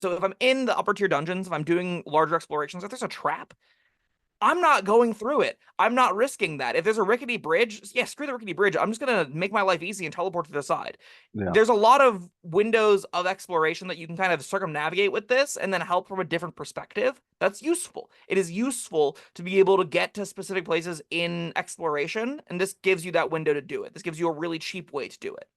So if I'm in the upper tier dungeons, if I'm doing larger explorations, if there's a trap, I'm not going through it. I'm not risking that. If there's a rickety bridge, yeah, screw the rickety bridge. I'm just gonna make my life easy and teleport to the side. Yeah. There's a lot of windows of exploration that you can kind of circumnavigate with this and then help from a different perspective. That's useful. It is useful to be able to get to specific places in exploration, and this gives you that window to do it. This gives you a really cheap way to do it.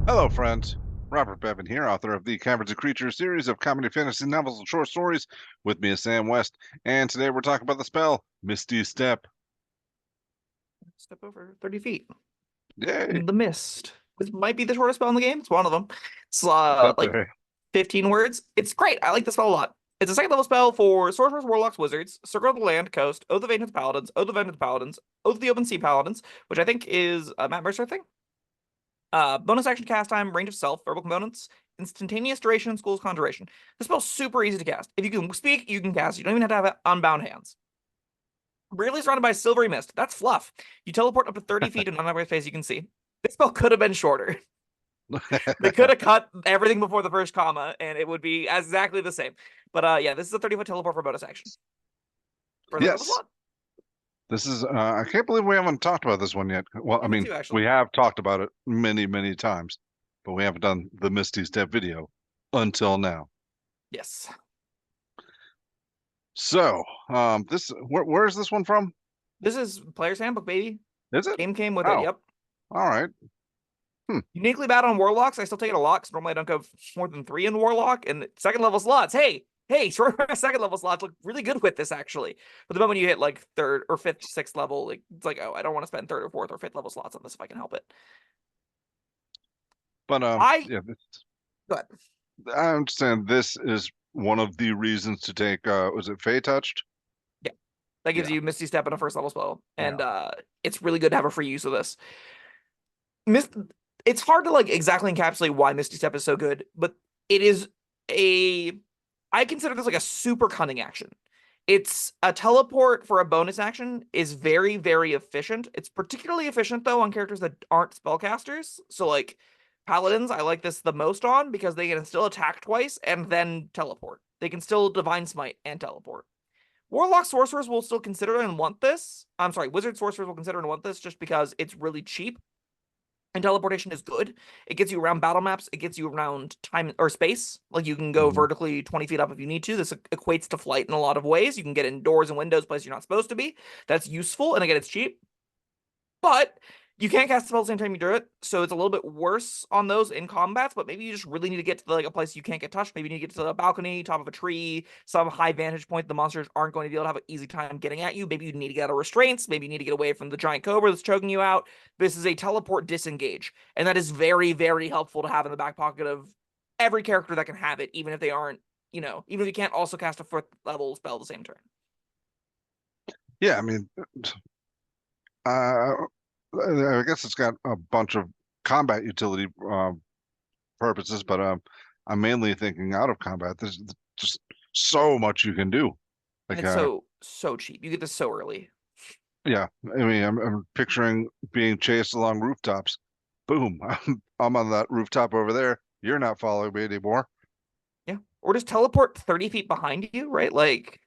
Hello, friends. Robert Bevan here, author of the Caverns Creatures series of comedy fantasy novels and short stories. With me is Sam West, and today we're talking about the spell Misty Step. Step over 30 feet Yay! in the mist. This might be the shortest spell in the game. It's one of them. It's It's up like there. 15 words. It's great. I like the spell a lot. It's a second level spell for sorcerers, warlocks, wizards, circle of the land, coast, oath of ancient paladins, oath of ancient paladins, oath of the open sea paladins, which I think is a Matt Mercer thing. Bonus action cast time, range of self, verbal components, instantaneous duration, and school's conjuration. This spell's super easy to cast. If you can speak, you can cast. You don't even have to have unbound hands. Really surrounded by silvery mist. That's fluff. You teleport up to 30 feet in another space you can see. This spell could have been shorter. They could have cut everything before the first comma, and it would be exactly the same. But yeah, this is a 30-foot teleport for bonus action. For the Yes, slot. this is. I can't believe we haven't talked about this one yet. Well, I Me mean, too, actually. we have talked about it many, many times, but we haven't done the Misty Step video until now. Yes. So, where is this one from? This is Player's Handbook, baby. Is it? Game came with it. Oh, Yep. all right. Hmm. Uniquely bad on Warlocks. I still take it a lot because normally I don't go more than 3 in Warlock. And second level slots. Hey, short second level slots look really good with this, actually. But the moment you hit like third or fifth, sixth level, like it's like, oh, I don't want to spend third or fourth or fifth level slots on this if I can help it. But I yeah, Go ahead. I understand this is one of the reasons to take was it Fey touched? Yeah. That gives Yeah, you Misty Step and a first level spell. yeah. And it's really good to have a free use of this. Mist it's hard to like exactly encapsulate why Misty Step is so good, but it is a I consider this like a super cunning action. It's a teleport for a bonus action is very, very efficient. It's particularly efficient though on characters that aren't spellcasters. So like paladins, I like this the most on because they can still attack twice and then teleport. They can still divine smite and teleport. Warlock sorcerers will still consider and want this. I'm sorry, wizard sorcerers will consider and want this just because it's really cheap and teleportation is good. It gets you around battle maps. It gets you around time or space. Like you can go Mhm. vertically 20 feet up if you need to. This equates to flight in a lot of ways. You can get indoors and windows, places you're not supposed to be. That's useful. And again, it's cheap. But you can't cast spells the same time you do it, so it's a little bit worse on those in combats. But maybe you just really need to get to like a place you can't get touched. Maybe you need to get to the balcony, top of a tree, some high vantage point the monsters aren't going to be able to have an easy time getting at you. Maybe you need to get out of restraints. Maybe you need to get away from the giant cobra that's choking you out. This is a teleport disengage, and that is very, very helpful to have in the back pocket of every character that can have it, even if they aren't, even if you can't also cast a fourth level spell the same turn. Yeah, I mean, uh, I guess it's got a bunch of combat utility purposes, but I'm mainly thinking out of combat. There's just so much you can do. And Like, it's so cheap. You get this so early. yeah, I mean, I'm picturing being chased along rooftops. Boom, I'm on that rooftop over there. You're not following me anymore. Yeah. Or just teleport 30 feet behind you, right? Like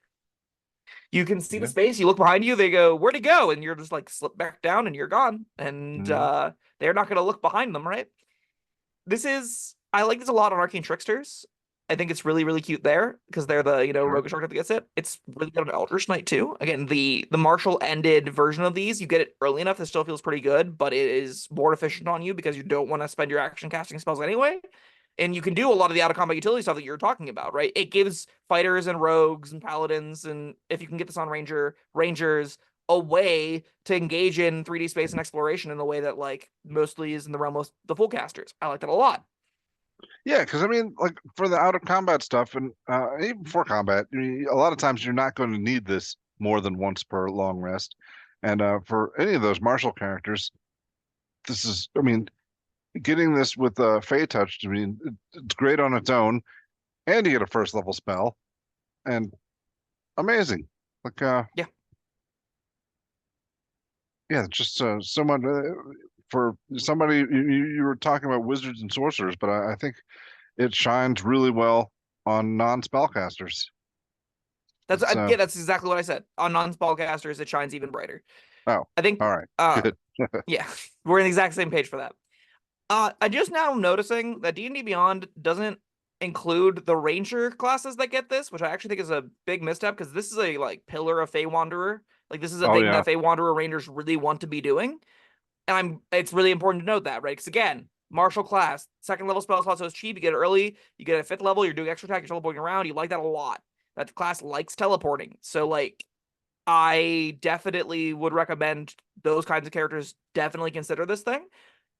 you can see the Yeah. space, you look behind you, they go, where'd he go? And you're just like slip back down and you're gone. And Mhm. they're not gonna look behind them, right? I like this a lot on Arcane Tricksters. I think it's really, really cute there because they're the, Sure. roguish archetype that gets it. It's really good on Eldritch Knight too. Again, the martial ended version of these, you get it early enough that still feels pretty good, but it is more efficient on you because you don't want to spend your action casting spells anyway. And you can do a lot of the out of combat utility stuff that you're talking about, right? It gives fighters and rogues and paladins, and if you can get this on rangers, a way to engage in 3D space and exploration in the way that like mostly is in the realm of the full casters. I like that a lot. Yeah, because I mean, like for the out of combat stuff, and even for combat, a lot of times you're not going to need this more than once per long rest. And for any of those martial characters, this is, I mean, getting this with Fey Touch, I mean, it's great on its own, and you get a first level spell, and amazing. Like, Yeah. yeah, just someone for somebody you were talking about wizards and sorcerers, but I think it shines really well on non-spellcasters. That's It's yeah, that's exactly what I said. On non-spellcasters, it shines even brighter. oh, I think all right, good. yeah, we're on the exact same page for that. I just now noticing that D&D Beyond doesn't include the ranger classes that get this, which I actually think is a big misstep because this is a like pillar of Fey Wanderer. Like this is a Oh thing yeah. that Fey Wanderer rangers really want to be doing. And it's really important to note that, right? Because again, martial class, second level spell slot, so it's cheap. You get it early, you get a fifth level, you're doing extra attack, you're teleporting around. You like that a lot. That class likes teleporting. So like I definitely would recommend those kinds of characters definitely consider this thing.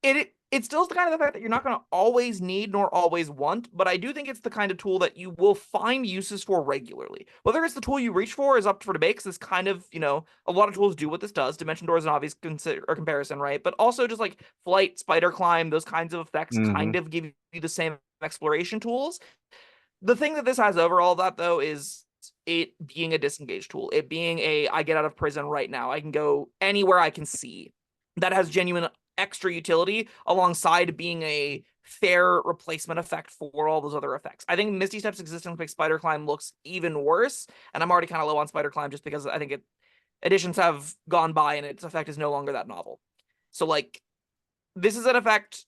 It's still the kind of the fact that you're not going to always need nor always want, but I do think it's the kind of tool that you will find uses for regularly. Whether it's the tool you reach for is up for debate because this kind of, a lot of tools do what this does. Dimension Door is an obvious comparison, right? But also just like flight, spider climb, those kinds of effects Hmm. kind of give you the same exploration tools. The thing that this has over all that though is it being a disengage tool, it being I get out of prison right now, I can go anywhere I can see. That has genuine extra utility alongside being a fair replacement effect for all those other effects. I think Misty Step's existence makes Spider Climb looks even worse, and I'm already kind of low on Spider Climb just because I think editions have gone by and its effect is no longer that novel. So like this is an effect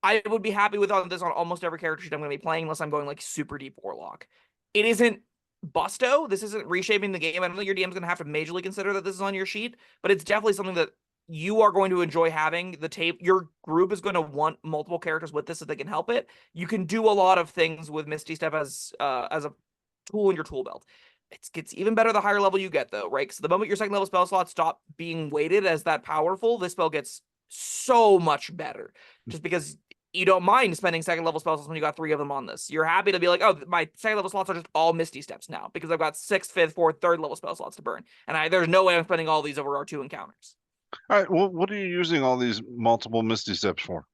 I would be happy with on this on almost every character sheet I'm going to be playing, unless I'm going like super deep Warlock. It isn't busto. This isn't reshaping the game. I don't think your DM's going to have to majorly consider that this is on your sheet, but it's definitely something that you are going to enjoy having. The tape, your group is going to want multiple characters with this if they can help it. You can do a lot of things with Misty Step as a tool in your tool belt. It gets even better the higher level you get, though, right? Because the moment your second level spell slots stop being weighted as that powerful, this spell gets so much better. Just because you don't mind spending second level spell slots when you got 3 of them on this. You're happy to be like, oh, my second level slots are just all Misty Steps now because I've got 6th, 5th, 4th, 3rd level spell slots to burn. And there's no way I'm spending all these over our 2 encounters. All right. Well, what are you using all these multiple Misty Steps for?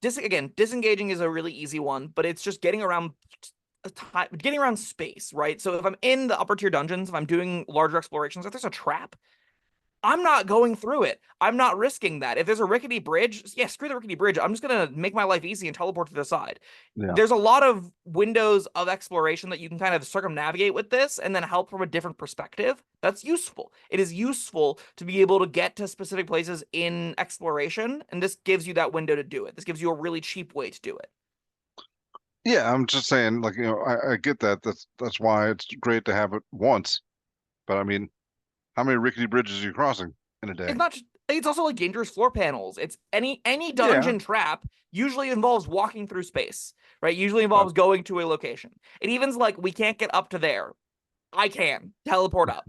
Again, disengaging is a really easy one, but it's just getting around space, right? So if I'm in the upper tier dungeons, if I'm doing larger explorations, if there's a trap, I'm not going through it. I'm not risking that. If there's a rickety bridge, yeah, screw the rickety bridge. I'm just going to make my life easy and teleport to the side. Yeah. There's a lot of windows of exploration that you can kind of circumnavigate with this and then help from a different perspective. That's useful. It is useful to be able to get to specific places in exploration, and this gives you that window to do it. This gives you a really cheap way to do it. Yeah, I'm just saying, like, I get that. That's why it's great to have it once. But I mean, how many rickety bridges are you crossing in a It's day? not just, it's also like dangerous floor panels. It's any Yeah. dungeon trap usually involves walking through space, right? Usually Uh, involves going to a location. It even's like we can't get up to there. I can teleport up,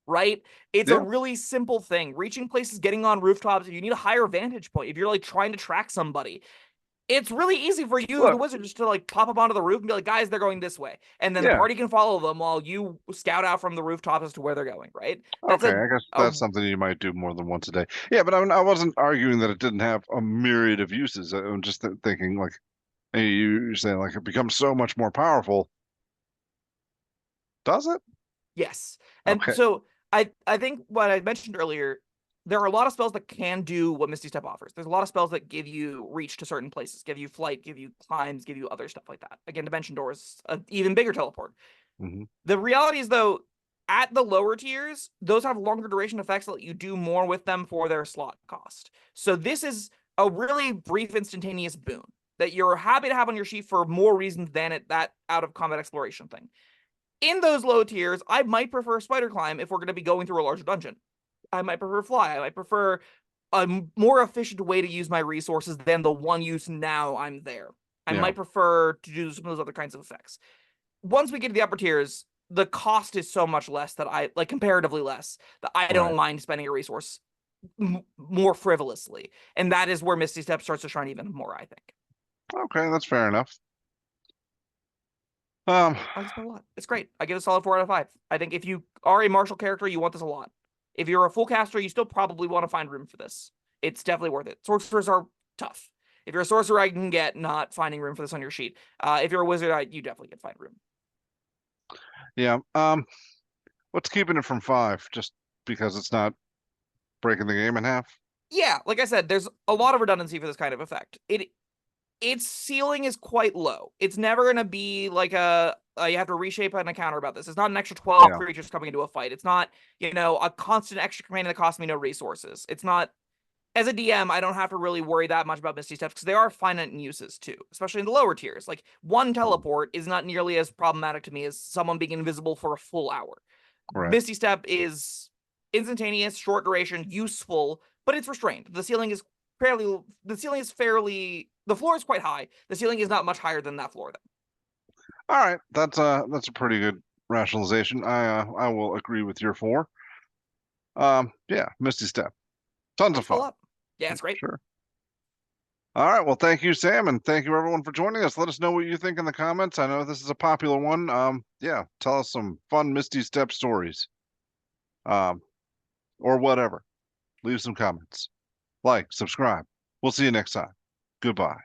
right? It's a yeah. really simple thing. Reaching places, getting on rooftops, if you need a higher vantage point, if you're like trying to track somebody, it's really easy for you, the Look. wizard, just to like pop up onto the roof and be like, guys, they're going this way. And then the Yeah. party can follow them while you scout out from the rooftop as to where they're going, right? That's Okay. I guess a that's something you might do more than once a day. Yeah, but I wasn't arguing that it didn't have a myriad of uses. I'm just thinking, like, hey, you're saying, like, it becomes so much more powerful. Does it? yes. And Okay. so I think what I mentioned earlier, there are a lot of spells that can do what Misty Step offers. There's a lot of spells that give you reach to certain places, give you flight, give you climbs, give you other stuff like that. Again, Dimension Door is an even bigger teleport. Hmm. The reality is, though, at the lower tiers, those have longer duration effects that let you do more with them for their slot cost. So this is a really brief, instantaneous boon that you're happy to have on your sheet for more reasons than that out of combat exploration thing. In those low tiers, I might prefer Spider Climb if we're going to be going through a larger dungeon. I might prefer Fly. I might prefer a more efficient way to use my resources than the one use now I'm there. I Yeah. might prefer to do some of those other kinds of effects. Once we get to the upper tiers, the cost is so much less that I like comparatively less that I don't Right. mind spending a resource more frivolously. And that is where Misty Step starts to shine even more, I think. Okay, that's fair enough. Um, I like this a lot. It's great. I give it a solid 4 out of 5. I think if you are a martial character, you want this a lot. If you're a full caster, you still probably want to find room for this. It's definitely worth it. Sorcerers are tough. If you're a sorcerer, I can get not finding room for this on your sheet. If you're a wizard, you definitely can find room. yeah. What's keeping it from 5? Just because it's not breaking the game in half? Yeah, like I said, there's a lot of redundancy for this kind of effect. Its ceiling is quite low. It's never going to be like you have to reshape an encounter about this. It's not an extra 12 Yeah. creatures coming into a fight. It's not, a constant extra command that costs me no resources. It's not, as a DM, I don't have to really worry that much about Misty Steps because they are finite in uses too, especially in the lower tiers. Like one teleport is not nearly as problematic to me as someone being invisible for a full hour. Right. Misty Step is instantaneous, short duration, useful, but it's restrained. The ceiling is fairly, the floor is quite high. The ceiling is not much higher than that floor though. All right. That's a pretty good rationalization. I will agree with your 4. Yeah, Misty Step. Tons of Thanks a fun. lot. Yeah, it's great. Sure. All right. Well, thank you, Sam, and thank you everyone for joining us. Let us know what you think in the comments. I know this is a popular one. Yeah, tell us some fun Misty Step stories. Or whatever. Leave some comments. Like, subscribe. We'll see you next time. Goodbye.